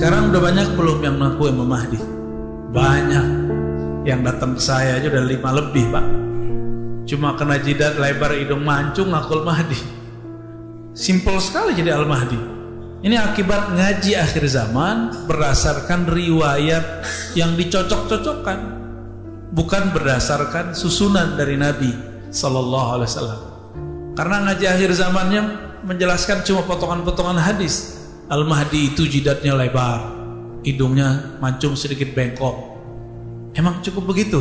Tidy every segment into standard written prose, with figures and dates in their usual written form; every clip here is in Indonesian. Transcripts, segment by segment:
Sekarang udah banyak belum yang ngaku Imam Mahdi? Banyak. Yang datang ke saya aja udah 5 lebih, Pak. Cuma kena jidat, lebar hidung mancung, ngaku Al-Mahdi. Simple sekali jadi Al-Mahdi. Ini akibat ngaji akhir zaman berdasarkan riwayat yang dicocok-cocokkan, bukan berdasarkan susunan dari Nabi Sallallahu Alaihi Wasallam. Karena ngaji akhir zamannya menjelaskan cuma potongan-potongan hadis. Al-Mahdi itu jidatnya lebar, hidungnya mancung sedikit bengkok. Emang cukup begitu?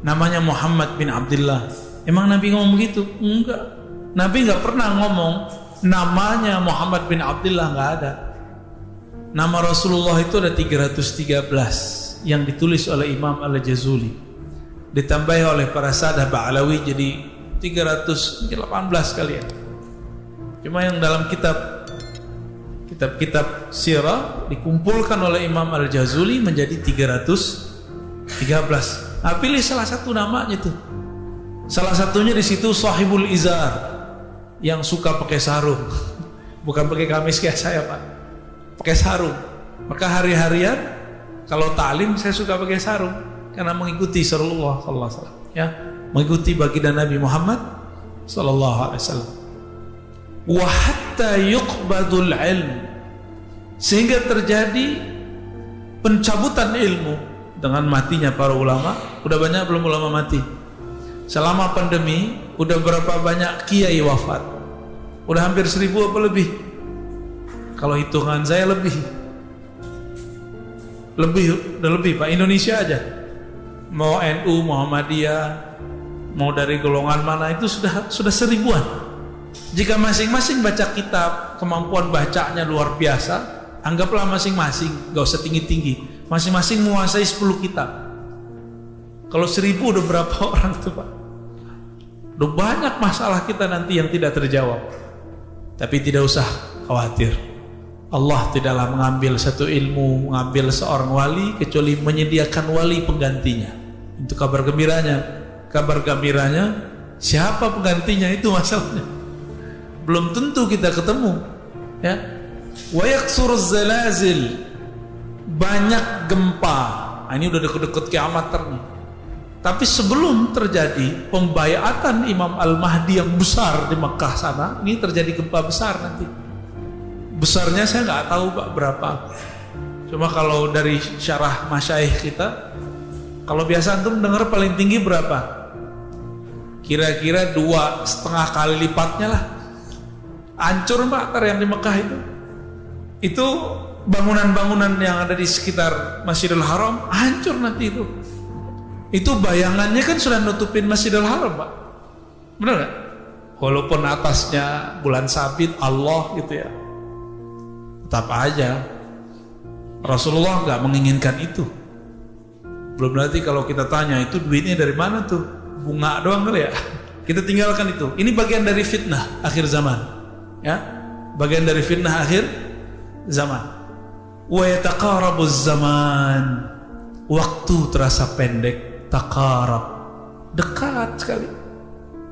Namanya Muhammad bin Abdullah. Emang Nabi ngomong begitu? Enggak. Nabi enggak pernah ngomong namanya Muhammad bin Abdullah, enggak ada. Nama Rasulullah itu ada 313 yang ditulis oleh Imam Al-Jazuli. Ditambah oleh para sahabat Ba'alawi jadi 318 kalian. Cuma yang dalam kitab sirah dikumpulkan oleh Imam Al-Jazuli menjadi 313. Nah, pilih salah satu namanya tuh. Salah satunya di situ Sahibul Izar, yang suka pakai sarung. Bukan pakai kamis kayak saya, Pak. Pakai sarung. Maka hari-harian kalau ta'lim saya suka pakai sarung karena mengikuti Rasulullah sallallahu alaihi wasallam, ya, mengikuti baginda Nabi Muhammad sallallahu alaihi wasallam. Wa hatta yuqbadul ilm, sehingga terjadi pencabutan ilmu dengan matinya para ulama. Udah banyak belum ulama mati? Selama pandemi udah berapa banyak kiai wafat? Udah hampir 1000 apa lebih? Kalau hitungan saya lebih udah lebih, Pak. Indonesia aja, mau NU, Muhammadiyah, mau dari golongan mana, itu sudah 1000-an. Jika masing-masing baca kitab, kemampuan bacanya luar biasa, anggaplah masing-masing, gak usah tinggi-tinggi, masing-masing menguasai 10 kitab. Kalau 1000 udah berapa orang tuh, Pak? Udah banyak masalah kita nanti yang tidak terjawab. Tapi tidak usah khawatir, Allah tidaklah mengambil satu ilmu, mengambil seorang wali kecuali menyediakan wali penggantinya. Itu kabar gembiranya, siapa penggantinya itu masalahnya. Belum tentu kita ketemu, ya. Wa yaksuruz zalazil, banyak gempa. Nah, ini udah deket-deket kiamat nih. Tapi sebelum terjadi pembayatan Imam Al-Mahdi yang besar di Mekah sana, ini terjadi gempa besar nanti. Besarnya saya nggak tahu, Pak, berapa. Cuma kalau dari syarah masyayikh kita, kalau biasa antum dengar paling tinggi berapa? Kira-kira 2,5 kali lipatnya lah. Hancur, Pak, yang di Mekah itu. Itu bangunan-bangunan yang ada di sekitar Masjidil Haram hancur nanti itu. Itu bayangannya kan sudah nutupin Masjidil Haram, Pak. Benar nggak? Walaupun atasnya bulan sabit Allah gitu ya, tetap aja Rasulullah nggak menginginkan itu. Belum nanti kalau kita tanya itu duitnya dari mana tuh, bunga doang kali ya. Kita tinggalkan itu. Ini bagian dari fitnah akhir zaman, ya, bagian dari fitnah akhir zaman. Wa yataqarabuz zaman, waktu terasa pendek. Taqarab, dekat sekali.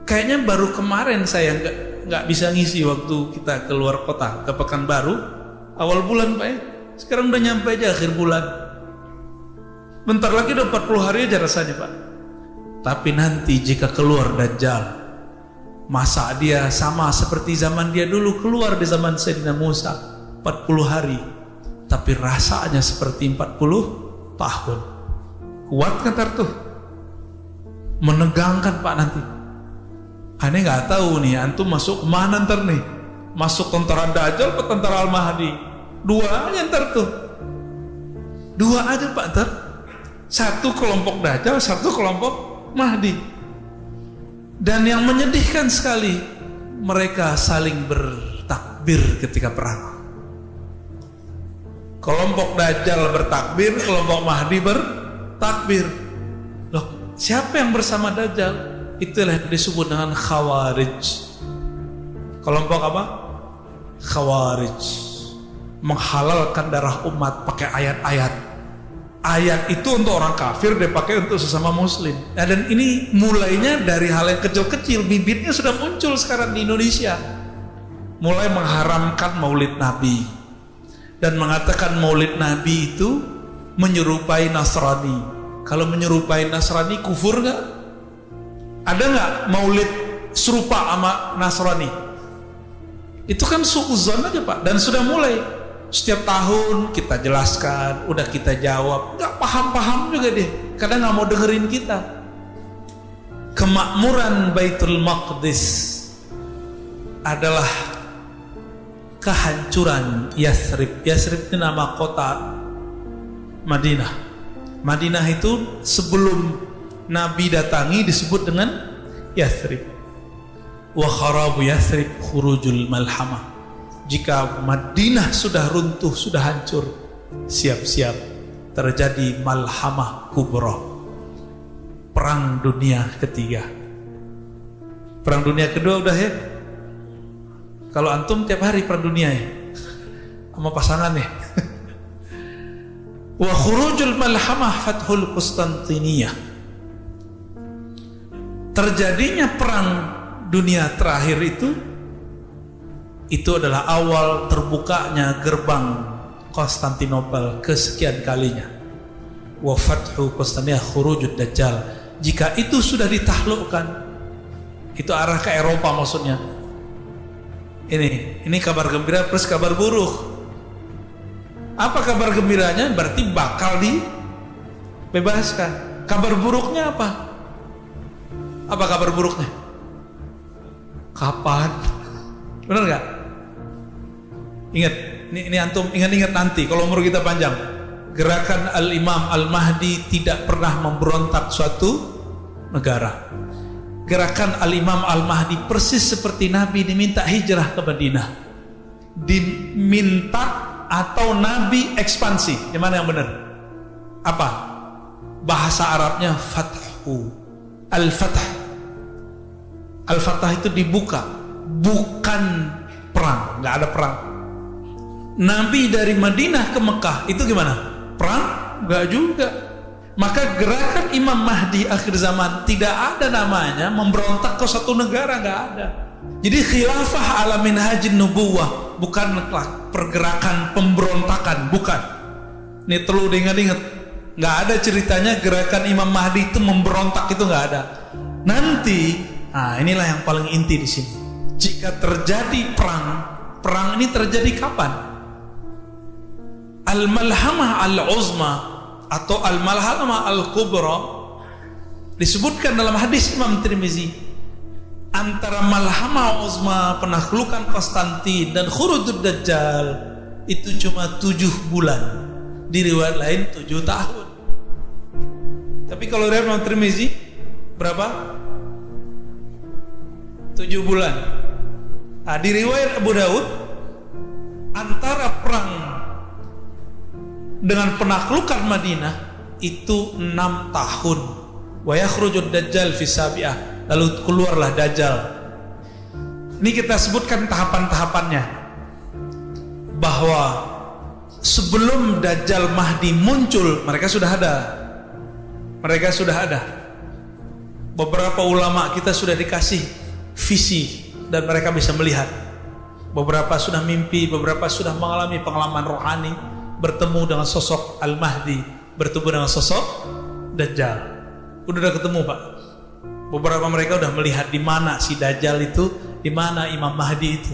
Kayaknya baru kemarin saya nggak bisa ngisi waktu kita keluar kota ke Pekanbaru awal bulan, Pak, ya. Sekarang udah nyampe aja akhir bulan. Bentar lagi udah 40 hari aja rasanya, Pak. Tapi nanti jika keluar Dajjal, masa dia sama seperti zaman dia dulu keluar di zaman Sayyidina Musa, 40 hari. Tapi rasanya seperti 40 tahun. Kuat kan tuh? Menegangkan, Pak, nanti. Aneh nggak tahu nih, antum masuk kemana ntar nih? Masuk tentara Dajjal atau tentara Al-Mahdi? Dua aja ntar tuh. Dua aja, Pak, ntar. Satu kelompok Dajjal, satu kelompok Mahdi. Dan yang menyedihkan sekali, mereka saling bertakbir ketika perang. Kelompok Dajjal bertakbir, kelompok Mahdi bertakbir. Loh, siapa yang bersama Dajjal? Itulah yang disebut dengan Khawarij. Kelompok apa? Khawarij. Menghalalkan darah umat pakai ayat-ayat. Ayat itu untuk orang kafir, dia pakai untuk sesama muslim. Nah, dan ini mulainya dari hal yang kecil-kecil. Bibitnya sudah muncul sekarang di Indonesia. Mulai mengharamkan maulid Nabi, dan mengatakan maulid Nabi itu menyerupai Nasrani. Kalau menyerupai Nasrani kufur nggak? Ada nggak maulid serupa sama Nasrani? Itu kan suuzon aja Pak, dan sudah mulai setiap tahun kita jelaskan, udah kita jawab, nggak paham juga deh, kadang nggak mau dengerin kita. Kemakmuran Baitul Maqdis adalah kehancuran Yathrib. Yathrib itu nama kota Madinah. Madinah itu sebelum Nabi datangi disebut dengan Yathrib. Wa kharabu Yathrib khurujul malhamah. Jika Madinah sudah runtuh, sudah hancur, siap-siap terjadi malhamah kubra, perang dunia ketiga. Perang dunia kedua udah ya. Kalau antum tiap hari perang dunia ya, sama pasangan ya. Wa khurujul malhamah fathul Konstantiniyah. Terjadinya perang dunia terakhir itu adalah awal terbukanya gerbang Konstantinopel kesekian kalinya. Wa fathu Konstantiniyah khurujud dajjal. Jika itu sudah ditaklukkan, itu arah ke Eropa maksudnya. Ini kabar gembira plus kabar buruk. Apa kabar gembiranya? Berarti bakal dibebaskan. Kabar buruknya apa? Apa kabar buruknya? Kapan? Benar nggak? Ingat, ini antum ingat-ingat nanti kalau umur kita panjang. Gerakan Al-Imam Al-Mahdi tidak pernah memberontak suatu negara. Gerakan Al-Imam Al-Mahdi persis seperti Nabi diminta hijrah ke Madinah, diminta atau Nabi ekspansi. Yang mana yang benar? Apa? Bahasa Arabnya fathu. Al-Fath. Al-Fath itu dibuka, bukan perang. Nggak ada perang. Nabi dari Madinah ke Mekah itu gimana? Perang? Nggak juga. Maka gerakan Imam Mahdi akhir zaman tidak ada namanya memberontak ke satu negara, nggak ada. Jadi khilafah ala minhajin nubuwah bukanlah pergerakan pemberontakan, bukan. Ini perlu diingat-ingat. Nggak ada ceritanya gerakan Imam Mahdi itu memberontak, itu nggak ada. Nanti, inilah yang paling inti di sini. Jika terjadi perang ini terjadi kapan? Al-Malhamah Al-Uzma atau Al-Malhamah Al-Kubra disebutkan dalam hadis Imam Tirmizi, antara Malhamah Uzma, penaklukan Konstantin, dan Khurujud Dajjal itu cuma 7 bulan. Di riwayat lain 7 tahun. Tapi kalau riwayat Imam Tirmizi berapa? 7 bulan. Di riwayat Abu Daud, antara perang dengan penaklukan Madinah itu 6 tahun. Wa yakhrujud dajjal fi sabi'ah, lalu keluarlah Dajjal. Ini kita sebutkan tahapan-tahapannya, bahwa sebelum Dajjal Mahdi muncul mereka sudah ada. Beberapa ulama kita sudah dikasih visi dan mereka bisa melihat. Beberapa sudah mimpi, beberapa sudah mengalami pengalaman rohani, bertemu dengan sosok Al-Mahdi, bertemu dengan sosok Dajjal. Udah ketemu Pak. Beberapa mereka udah melihat di mana si Dajjal itu, di mana Imam Mahdi itu.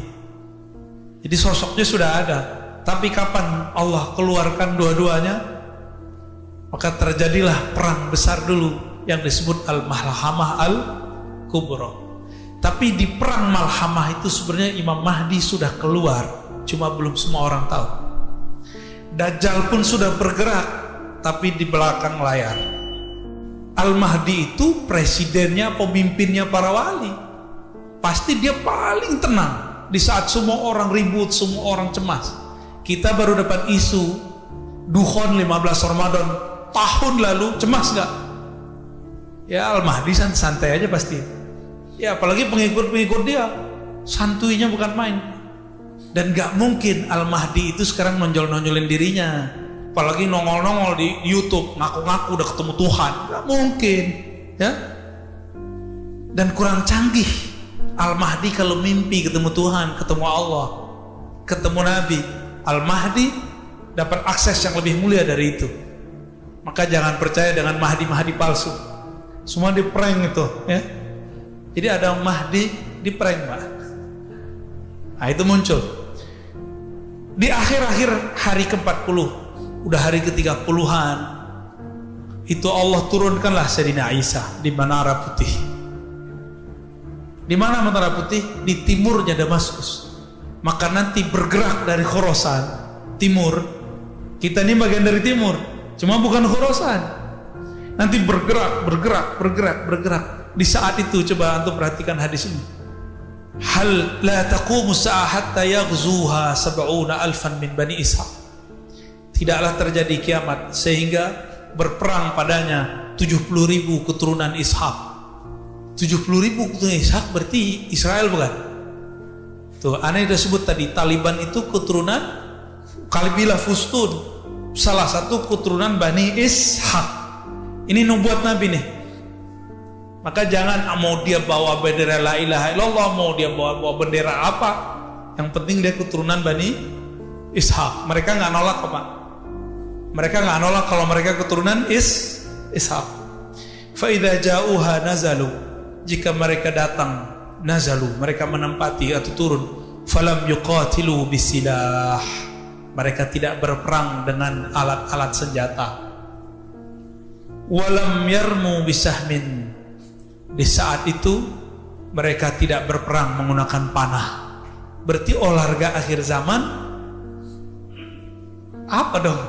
Jadi sosoknya sudah ada. Tapi kapan Allah keluarkan dua-duanya? Maka terjadilah perang besar dulu yang disebut Al-Malhamah Al-Kubra. Tapi di perang Malhamah itu sebenarnya Imam Mahdi sudah keluar, cuma belum semua orang tahu. Dajjal pun sudah bergerak, tapi di belakang layar. Al-Mahdi itu presidennya, pemimpinnya para wali. Pasti dia paling tenang di saat semua orang ribut, semua orang cemas. Kita baru dapat isu Dukhon 15 Ramadan tahun lalu, cemas gak? Ya Al-Mahdi santai aja pasti. Ya apalagi pengikut-pengikut dia, santuinya bukan main. Dan gak mungkin Al-Mahdi itu sekarang nonjol-nonjolin dirinya, apalagi nongol-nongol di YouTube ngaku-ngaku udah ketemu Tuhan. Gak mungkin, ya. Dan kurang canggih Al-Mahdi kalau mimpi ketemu Tuhan, ketemu Allah, ketemu Nabi. Al-Mahdi dapat akses yang lebih mulia dari itu. Maka jangan percaya dengan Mahdi palsu. Semua di prank itu, ya. Jadi ada Mahdi di prank, Pak. Nah, itu muncul di akhir-akhir hari ke-40, udah hari ke-30-an. Itu Allah turunkanlah Sayyidina Isa di Menara Putih. Di mana Menara Putih? Di timurnya Damaskus. Maka nanti bergerak dari Khorasan timur. Kita ini bagian dari timur, cuma bukan Khorasan. Nanti bergerak. Di saat itu coba antum perhatikan hadis ini. Hal la taqumu sa'ah hatta yaghzuha 70,000 min Bani Ishaq. Tidaklah terjadi kiamat sehingga berperang padanya 70.000 keturunan Ishaq. 70.000 keturunan Ishaq berarti Israel bukan? Tuh, aneh sudah sebut tadi, Taliban itu keturunan Kabilah Fustun, salah satu keturunan Bani Ishaq. Ini nubuat Nabi nih. Maka jangan mau dia bawa bendera la ilaha illallah, mau dia bawa bendera apa, yang penting dia keturunan Bani Ishaq. Mereka nggak nolak apa? Mereka nggak nolak kalau mereka keturunan Ishaq. Fa idza ja'uha nazalu, jika mereka datang, nazalu, mereka menempati atau turun, falam yuqatilu bisilah, mereka tidak berperang dengan alat-alat senjata. Walam yarmu bisahmin, di saat itu mereka tidak berperang menggunakan panah. Berarti olahraga akhir zaman apa dong?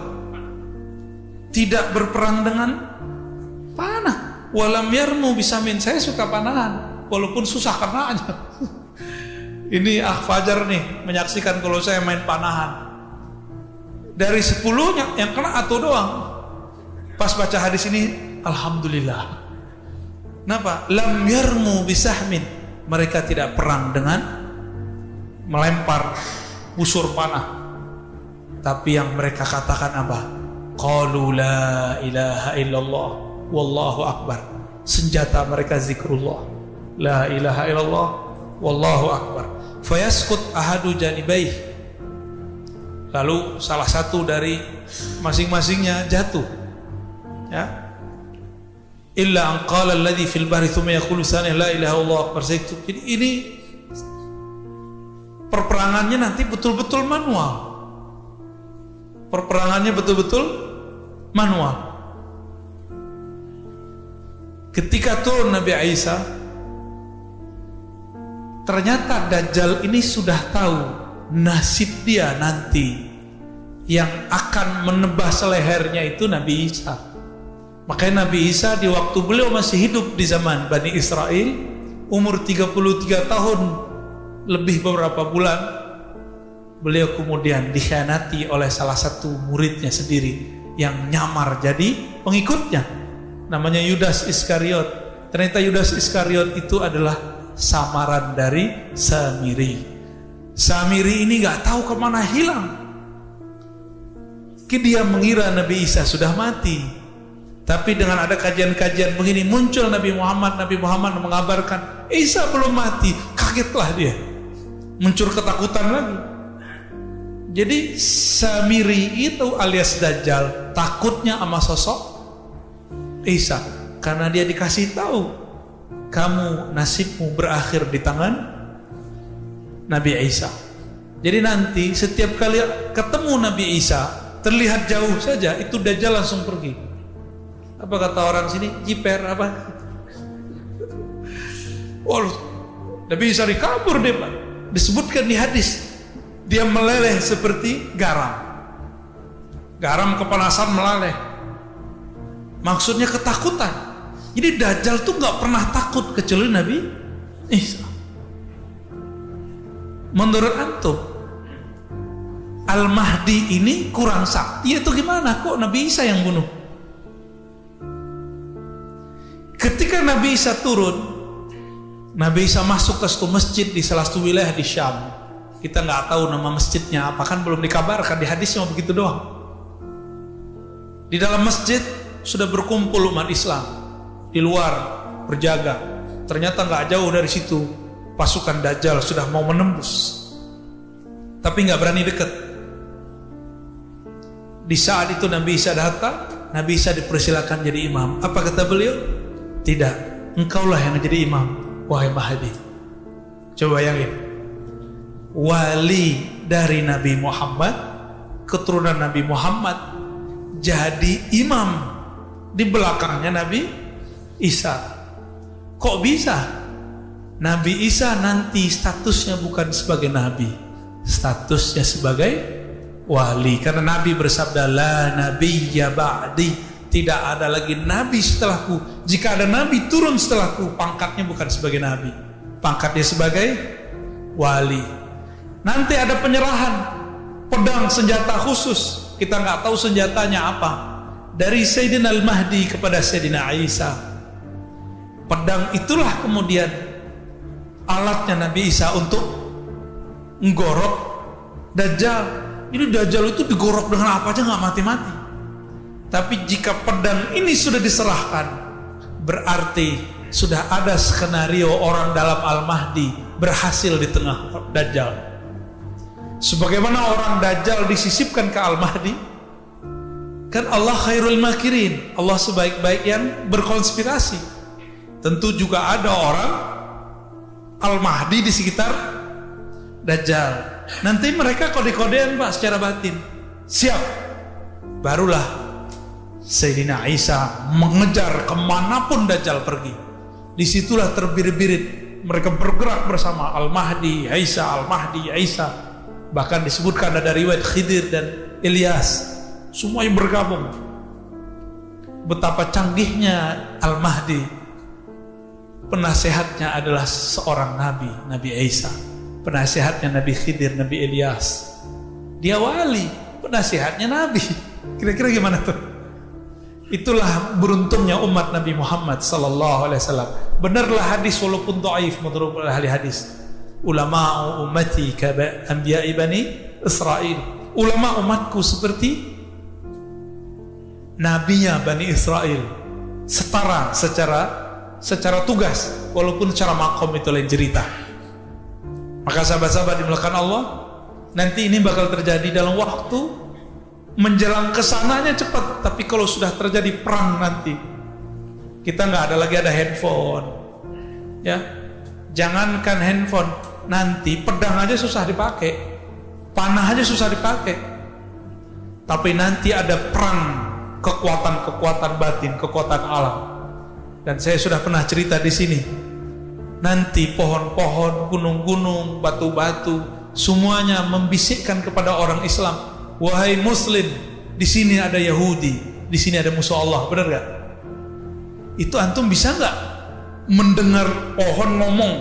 Tidak berperang dengan panah. Walam yarmu bisahmin, saya suka panahan walaupun susah karena aja. Ini Fajar nih menyaksikan kalau saya main panahan. Dari 10 yang kena atau doang. Pas baca hadis ini, alhamdulillah. Kenapa? Lam yarmu bisahmin, mereka tidak perang dengan melempar busur panah. Tapi yang mereka katakan apa? Qalu la ilaha illallah wallahu akbar. Senjata mereka zikrullah. La ilaha illallah wallahu akbar. Fayaskut ahadu janibaih, lalu salah satu dari masing-masingnya jatuh, ya. Illa an qala alladhi fil bahri thumma yaqulu sani la ilaha illallah akbar. Jadi ini perperangannya nanti betul-betul manual. Perperangannya betul-betul manual. Ketika turun Nabi Isa, ternyata Dajjal ini sudah tahu nasib dia nanti. Yang akan menebas lehernya itu Nabi Isa. Makanya Nabi Isa di waktu beliau masih hidup di zaman Bani Israel, umur 33 tahun lebih beberapa bulan, beliau kemudian dikhianati oleh salah satu muridnya sendiri yang nyamar jadi pengikutnya, namanya Yudas Iskariot. Ternyata Yudas Iskariot itu adalah samaran dari Samiri. Samiri ini gak tahu kemana hilang. Dia mengira Nabi Isa sudah mati. Tapi dengan ada kajian-kajian begini, muncul Nabi Muhammad mengabarkan Isa belum mati. Kagetlah dia, muncul ketakutan lagi. Jadi Samiri itu alias Dajjal takutnya sama sosok Isa, karena dia dikasih tahu, kamu nasibmu berakhir di tangan Nabi Isa. Jadi nanti setiap kali ketemu Nabi Isa, terlihat jauh saja, itu Dajjal langsung pergi. Apa kata orang sini? Jiper apa? Waduh, Nabi Isa dikabur deh, Pak. Disebutkan di hadis, dia meleleh seperti garam. Garam kepanasan meleleh. Maksudnya ketakutan. Jadi Dajjal tuh gak pernah takut kecuali Nabi Isa. Menurut antum, Al-Mahdi ini kurang sakti itu gimana? Kok Nabi Isa yang bunuh? Ketika Nabi Isa turun, Nabi Isa masuk ke satu masjid di salah satu wilayah di Syam. Kita nggak tahu nama masjidnya apa, kan belum dikabarkan, di hadis cuma begitu doang. Di dalam masjid sudah berkumpul umat Islam, di luar berjaga. Ternyata nggak jauh dari situ pasukan Dajjal sudah mau menembus, tapi nggak berani dekat. Di saat itu Nabi Isa datang, Nabi Isa dipersilakan jadi imam. Apa kata beliau? Tidak, engkaulah yang jadi imam, wahai Mahdi. Coba bayangin, wali dari Nabi Muhammad, keturunan Nabi Muhammad, jadi imam di belakangnya Nabi Isa. Kok bisa? Nabi Isa nanti statusnya bukan sebagai nabi, statusnya sebagai wali. Karena Nabi bersabda, la nabiyya ba'di, tidak ada lagi nabi setelahku. Jika ada nabi turun setelahku, pangkatnya bukan sebagai nabi, pangkatnya sebagai wali. Nanti ada penyerahan pedang senjata khusus, kita nggak tahu senjatanya apa, dari Sayyidina Al-Mahdi kepada Sayyidina Isa. Pedang itulah kemudian alatnya Nabi Isa untuk menggorok Dajjal. Ini Dajjal itu digorok dengan apa aja nggak mati-mati. Tapi jika pedang ini sudah diserahkan, berarti sudah ada skenario orang dalam Al-Mahdi berhasil di tengah Dajjal. Sebagaimana orang Dajjal disisipkan ke Al-Mahdi, kan Allah khairul makirin, Allah sebaik-baik yang berkonspirasi. Tentu juga ada orang Al-Mahdi di sekitar Dajjal. Nanti mereka kode-kodean Pak secara batin. Siap. Barulah Sayyidina Isa mengejar kemanapun Dajjal pergi. Disitulah terbirit-birit mereka bergerak bersama Al-Mahdi, Isa, Al-Mahdi, Isa. Bahkan disebutkan ada riwayat Khidir dan Ilyas, semuanya bergabung. Betapa canggihnya Al-Mahdi. Penasehatnya adalah seorang nabi, Nabi Isa. Penasehatnya Nabi Khidir, Nabi Ilyas. Dia wali, penasehatnya nabi. Kira-kira gimana tuh? Itulah beruntungnya umat Nabi Muhammad sallallahu alaihi wasallam. Benarlah hadis walaupun dhaif menurut ahli hadis. Ulama ummati ka anbiya'i bani Israil. Ulama umatku seperti nabinya Bani Israel. Setara secara tugas, walaupun secara makom itu lain cerita. Maka sahabat-sahabat dimulakan Allah, nanti ini bakal terjadi dalam waktu menjelang kesananya cepat. Tapi kalau sudah terjadi perang nanti, kita nggak ada handphone, ya. Jangankan handphone, nanti pedang aja susah dipakai, panah aja susah dipakai. Tapi nanti ada perang, kekuatan batin, kekuatan alam. Dan saya sudah pernah cerita di sini. Nanti pohon-pohon, gunung-gunung, batu-batu, semuanya membisikkan kepada orang Islam, wahai Muslim, di sini ada Yahudi, di sini ada musuh Allah. Benar gak? Itu antum bisa nggak mendengar pohon ngomong?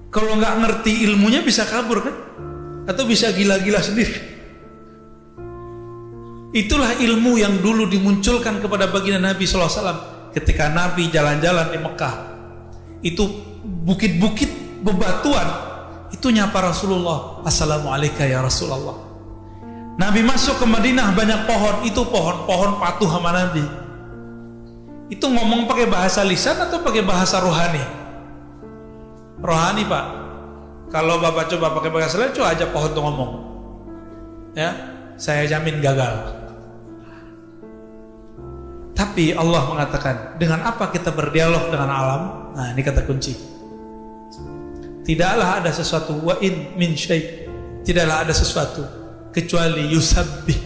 Kalau nggak ngerti ilmunya bisa kabur kan? Atau bisa gila-gila sendiri? Itulah ilmu yang dulu dimunculkan kepada baginda Nabi SAW ketika Nabi jalan-jalan di Mekah. Itu bukit-bukit bebatuan, itu nyapa Rasulullah, Assalamualaikum ya Rasulullah. Nabi masuk ke Madinah, banyak pohon, itu pohon-pohon patuh sama Nabi. Itu ngomong pakai bahasa lisan atau pakai bahasa rohani? Rohani Pak. Kalau Bapak coba pakai bahasa lisan, coba aja pohon tuh ngomong, ya, saya jamin gagal. Tapi Allah mengatakan, dengan apa kita berdialog dengan alam? Nah, ini kata kunci. Tidaklah ada sesuatu, wa in min syai', tidaklah ada sesuatu kecuali yusabbih,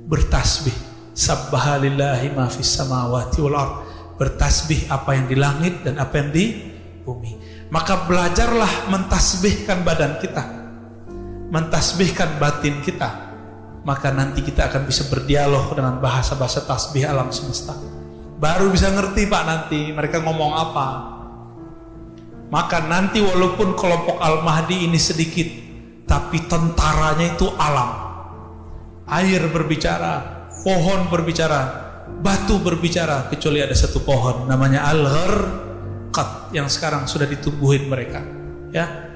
bertasbih. Sabbaha lillahi ma fis samawati wal ard, bertasbih apa yang di langit dan apa yang di bumi. Maka belajarlah mentasbihkan badan kita, mentasbihkan batin kita. Maka nanti kita akan bisa berdialog dengan bahasa-bahasa tasbih alam semesta. Baru bisa ngerti Pak nanti mereka ngomong apa. Maka nanti walaupun kelompok Al-Mahdi ini sedikit, tapi tentaranya itu alam. Air berbicara, pohon berbicara, batu berbicara, kecuali ada satu pohon namanya Al-Gharqad yang sekarang sudah ditumbuhin mereka, ya.